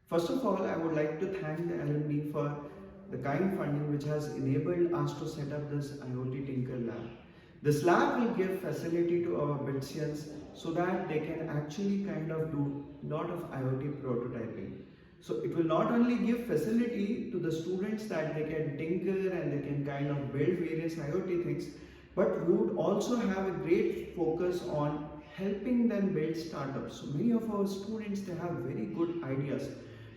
First of all, I would like to thank the alumni for the kind funding which has enabled us to set up this IoT Tinker Lab. This lab will give facility to our BITSians so that they can actually kind of do a lot of IoT prototyping. So it will not only give facility to the students that they can tinker and they can kind of build various IoT things, but we would also have a great focus on helping them build startups. So many of our students, they have very good ideas,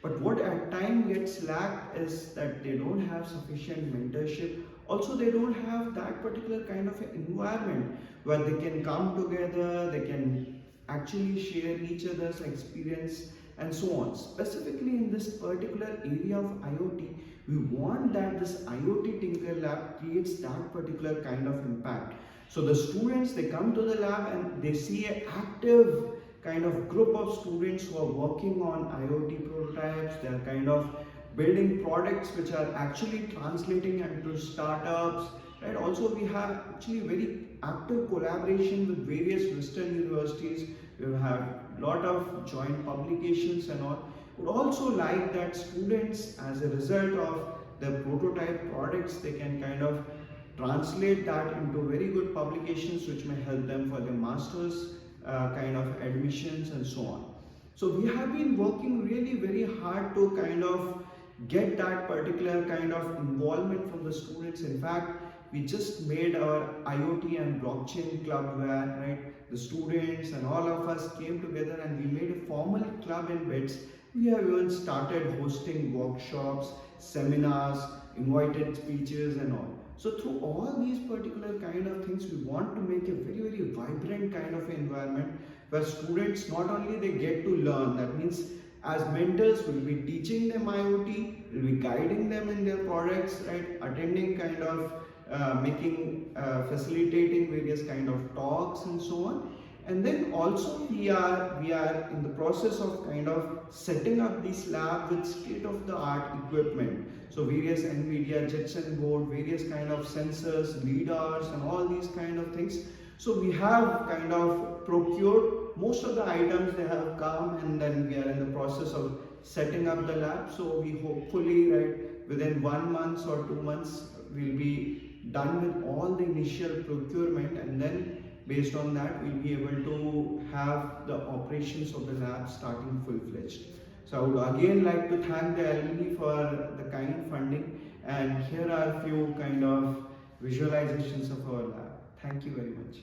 but what at time gets lacked is that they don't have sufficient mentorship. Also, they don't have that particular kind of environment where they can come together, they can actually share each other's experience and so on. Specifically in this particular area of IoT, we want that this IoT Tinker Lab creates that particular kind of impact. So the students, they come to the lab and they see an active kind of group of students who are working on IoT prototypes. They are kind of building products which are actually translating into startups, right? Also, we have actually very active collaboration with various Western universities. We have a lot of joint publications and all. Would also like that students, as a result of their prototype products, they can kind of translate that into very good publications which may help them for their masters kind of admissions and so on. So we have been working really very hard to kind of get that particular kind of involvement from the students. In fact, we just made our IoT and blockchain club where, right, the students and all of us came together and we made a formal club in BITS. We have even started hosting workshops, seminars, invited speeches and all. So through all these particular kind of things, we want to make a very, very vibrant kind of environment where students not only they get to learn, that means as mentors we'll be teaching them IoT, we'll be guiding them in their products, right, attending kind of facilitating various kind of talks and so on. And then also we are in the process of kind of setting up this lab with state of the art equipment. So various NVIDIA Jetson board, various kind of sensors, LIDARs and all these kind of things. So we have kind of procured most of the items, they have come, and then we are in the process of setting up the lab. So we hopefully, right, within 1 month or 2 months we'll be done with all the initial procurement, and then based on that we'll be able to have the operations of the lab starting full-fledged. So I would again like to thank the alumni for the kind funding, and here are a few kind of visualizations of our lab. Thank you very much.